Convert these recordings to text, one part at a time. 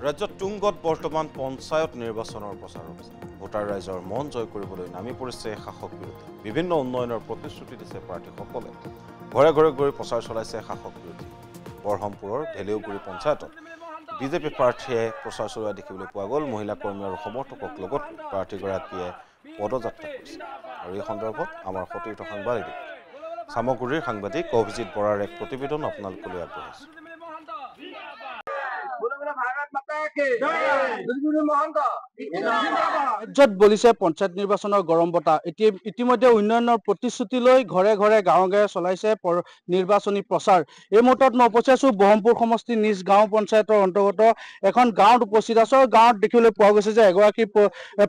ৰাজ্যত তুংগত বৰ্তমান পঞ্চায়ত নিৰ্বাচনৰ প্ৰচাৰ অভিযান ভোটাৰ ৰাইজৰ মন জয় কৰিবলৈ নামি পৰিছে শাসক বিৰোধী বিভিন্ন উন্নয়নৰ প্ৰতিশ্ৰুতি দিছে প্ৰাৰ্থীসকলে ঘৰে ঘৰে গৈ প্ৰচাৰ চলাইছে শাসক বিৰোধী বৰহমপুৰৰ ভেলিউগুৰি পঞ্চায়তত বিজেপি প্ৰাৰ্থীয়ে প্ৰচাৰ চলোৱা দেখিবলৈ পোৱা গ'ল মহিলা কৰ্মী আৰু সমৰ্থকক লগত প্ৰাৰ্থীগৰাকীয়ে পদযাত্ৰা কৰিছে আৰু এই সন্দৰ্ভত আমাৰ সতীৰ্থ সাংবাদিক সামগ্ৰীৰ সাংবাদিক অভিজিত বৰাৰ এক প্ৰতিবেদন আপোনালোকলৈ আগবঢ়াইছোঁ ৰাজ্যত বলিছে পঞ্চায়ত নিৰ্বাচনৰ গৰম বতাহ ইতিমধ্যে উন্নয়নৰ প্ৰতিশ্ৰুতি লৈ ঘৰে ঘৰে গাঁৱে চলাইছে নিৰ্বাচনী প্ৰচাৰ এই মুহূৰ্তত মই উপস্থিত আছো বহমপুৰ সমষ্টি নিজ গাঁও পঞ্চায়তৰ অন্তৰ্গত এখন গাঁৱত উপস্থিত আছো গাঁৱত দেখিবলৈ পোৱা গৈছে যে এগৰাকী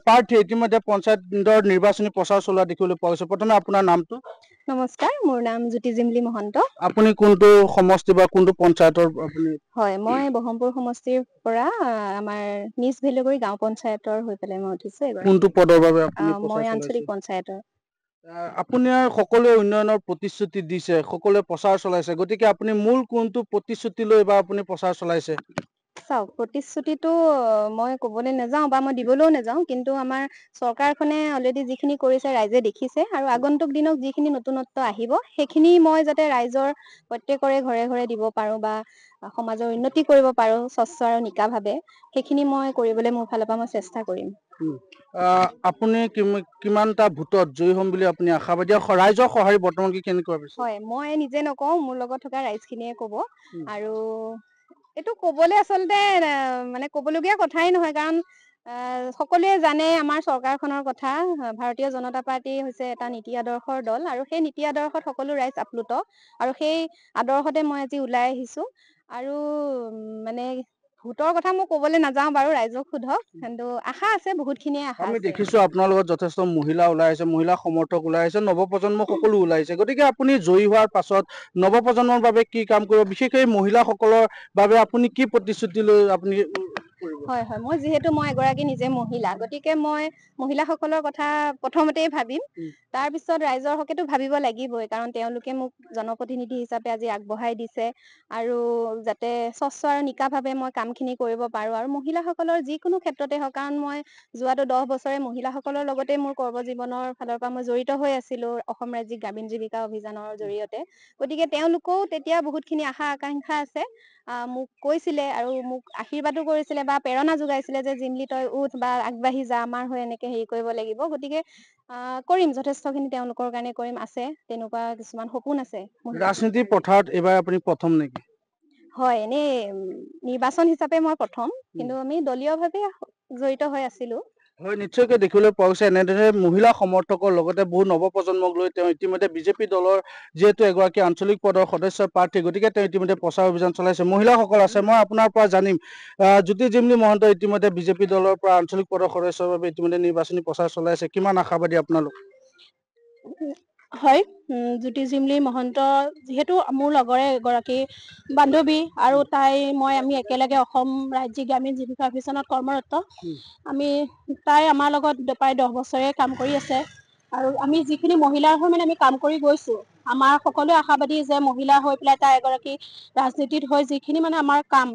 প্ৰাৰ্থী ইতিমধ্যে পঞ্চায়তৰ নিৰ্বাচনী প্ৰচাৰ চলোৱা দেখিবলৈ পোৱা গৈছে প্ৰথমে আপোনাৰ নামটো নমস্কাৰ মোৰ নাম জ্যোতি জিমলি মহন্ত আপুনি কোনটো সমষ্টি বা কোনটো পঞ্চায়তৰ আপুনি হয় মই বহমপুৰ সমষ্টিৰ পৰা আমাৰ নিজ ভেলিগুৰি গাঁও পঞ্চায়তৰ হৈ পেলাই মই উঠিছো কোনটো পদৰ বাবে আপুনি মই আঞ্চলিক পঞ্চায়তৰ আপুনি সকলোৱে উন্নয়নৰ প্ৰতিশ্ৰুতি দিছে সকলোৱে প্ৰচাৰ চলাইছে গতিকে আপুনি মূল কোনটো প্ৰতিশ্ৰুতি লৈ বা আপুনি প্ৰচাৰ চলাইছে চাওক প্ৰতিশ্ৰুতিটো মই ক'বলৈ নাযাওঁ বা মই দিবলৈও নাযাওঁ কিন্তু আমাৰ চৰকাৰখনে অলৰেডি যিখিনি কৰিছে ৰাইজে দেখিছে আৰু আগন্তুক দিনত যিখিনি নতুনত্ব আহিব সেইখিনি মই যাতে ৰাইজৰ প্ৰত্যেকৰে ঘৰে ঘৰে দিব পাৰো বা সমাজৰ উন্নতি কৰিব পাৰো স্বচ্ছ আৰু নিকাভাৱে সেইখিনি মই কৰিবলৈ মোৰ ফালৰ পৰা মই চেষ্টা কৰিম আপুনি কিমানটা ভোটত জয়ী হ'ম বুলি আপুনি আশাবাদী ৰাইজৰ সঁহাৰি বৰ্তমান কি কেনেকুৱা হয় মই নিজে নকওঁ মোৰ লগত থকা ৰাইজখিনিয়ে ক'ব আৰু এইটো ক'বলৈ আচলতে মানে ক'বলগীয়া কথাই নহয় কাৰণ সকলোৱে জানে আমাৰ চৰকাৰখনৰ কথা ভাৰতীয় জনতা পাৰ্টি হৈছে এটা নীতি আদৰ্শৰ দল আৰু সেই নীতি আদৰ্শত সকলো ৰাইজ আপ্লুত আৰু সেই আদৰ্শতে মই আজি ওলাই আহিছো আৰু মানে ভোটৰ কথা মই ক'বলৈ নাযাওঁ বাৰু ৰাইজক সোধক কিন্তু আশা আছে বহুতখিনিয়ে আশা আমি আছে দেখিছো আপোনাৰ লগত যথেষ্ট মহিলা ওলাই আহিছে মহিলা সমৰ্থক ওলাই আহিছে নৱপ্ৰজন্ম সকলো ওলাই আহিছে গতিকে আপুনি জয়ী হোৱাৰ পাছত নৱপ্ৰজন্মৰ বাবে কি কাম কৰিব বিশেষকৈ মহিলাসকলৰ বাবে আপুনি কি প্ৰতিশ্ৰুতি লৈ আপুনি হয় হয় মই যিহেতু মই এগৰাকী নিজে মহিলা গতিকে মই মহিলাসকলৰ কথা প্ৰথমতেই ভাবিম তাৰপিছত ৰাইজৰ হকেতো ভাবিব লাগিবই কাৰণ তেওঁলোকে মোক জনপ্ৰতিনিধি হিচাপে আজি আগবঢ়াই দিছে আৰু যাতে স্বচ্ছ আৰু নিকাভাৱে মই কামখিনি কৰিব পাৰো আৰু মহিলাসকলৰ যিকোনো ক্ষেত্ৰতে হওক কাৰণ মই যোৱাটো 10 বছৰে মহিলাসকলৰ লগতে মোৰ কৰ্মজীৱনৰ ফালৰ পৰা মই জড়িত হৈ আছিলো অসম ৰাজ্যিক গ্ৰামীণ জীৱিকা অভিযানৰ জৰিয়তে গতিকে তেওঁলোকেও তেতিয়া বহুতখিনি আশা আকাংক্ষা আছে মোক কৈছিলে আৰু মোক আশীৰ্বাদো কৰিছিলে বা প্ৰেৰণা যোগাইছিলে যে জিমলি তই উঠ বা আগবাঢ়ি যা আমাৰ হৈ এনেকে হেৰি কৰিব লাগিব গতিকে কৰিম যথেষ্টখিনি তেওঁলোকৰ কাৰণে কৰিম আছে তেনেকুৱা কিছুমান সপোন আছে ৰাজনীতি পথাৰত এইবাৰ আপুনি প্ৰথম নেকি হয় এনেই নিৰ্বাচন হিচাপে মই প্ৰথম কিন্তু আমি দলীয়ভাৱে জড়িত হৈ আছিলো হয় নিশ্চয়কৈ দেখিবলৈ পোৱা গৈছে এনেদৰে মহিলা সমৰ্থকৰ লগতে বহু নৱপ্ৰজন্মক লৈ তেওঁ ইতিমধ্যে বিজেপি দলৰ যিহেতু এগৰাকী আঞ্চলিক পদৰ সদস্য প্ৰাৰ্থী গতিকে তেওঁ ইতিমধ্যে প্ৰচাৰ অভিযান চলাইছে মহিলাসকল আছে মই আপোনাৰ পৰা জানিম জ্যোতি জিমলি মহন্ত ইতিমধ্যে বিজেপি দলৰ পৰা আঞ্চলিক পদৰ সদস্যৰ বাবে ইতিমধ্যে নিৰ্বাচনী প্ৰচাৰ চলাইছে কিমান আশাবাদী আপোনালোক হয় জ্যোতি জিমলি মহন্ত যিহেতু মোৰ লগৰে এগৰাকী বান্ধৱী আৰু আমি একেলগে অসম ৰাজ্যিক গ্ৰামীণ জীৱিকা অভিযানত কৰ্মৰত আমি আমাৰ লগত প্ৰায় 10 বছৰে কাম কৰি আছে আৰু আমি যিখিনি মহিলাৰ হৈ আমি কাম কৰি গৈছো আমাৰ সকলোৱে আশাবাদী যে মহিলা হৈ পেলাই তাই এগৰাকী ৰাজনীতিত হৈ যিখিনি আমাৰ কাম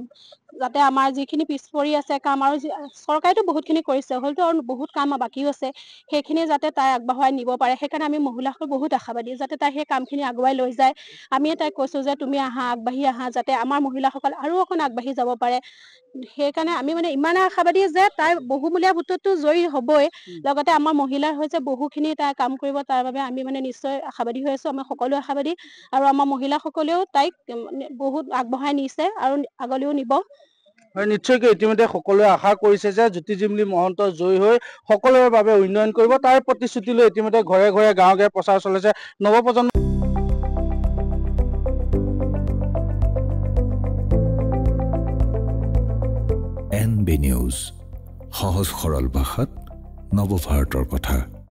যাতে আমাৰ যিখিনি পিছ পৰি আছে কাম আৰু চৰকাৰেতো বহুতখিনি কৰিছে হয়তো আৰু বহুত কাম বাকীও আছে সেইখিনি যাতে তাই আগবঢ়াই নিব পাৰে সেইকাৰণে আমি মহিলাসকল বহুত আশাবাদী যাতে তাই সেই কামখিনি আগুৱাই লৈ যায় আমি তাইক কৈছো যে তুমি আগবাঢ়ি আহা যাতে আমাৰ মহিলাসকল আৰু অকণ আগবাঢ়ি যাব পাৰে সেইকাৰণে আমি ইমান আশাবাদী যে তাই বহুমূলীয়া ভোটতো জয়ী হবই লগতে আমাৰ মহিলাৰ হৈছে বহুখিনি তাই কাম কৰিব তাৰ বাবে আমি নিশ্চয় আশাবাদী হৈ আছো আমি সকলো আশাবাদী আৰু আমাৰ মহিলাসকলেও তাইক বহুত আগবঢ়াই নিছে আৰু আগলৈও নিব হয় নিশ্চয়কৈ ইতিমধ্যে সকলোৱে আশা কৰিছে যে জ্যোতি জিমলি মহন্ত জয়ী হৈ সকলোৰে বাবে উন্নয়ন কৰিব তাৰ প্ৰতিশ্ৰুতি লৈ ইতিমধ্যে ঘৰে ঘৰে গাঁৱে প্ৰচাৰ চলাইছে নৱপ্ৰজন্ম NB নিউজ সহজ সৰল ভাষাত নৱভাৰতৰ কথা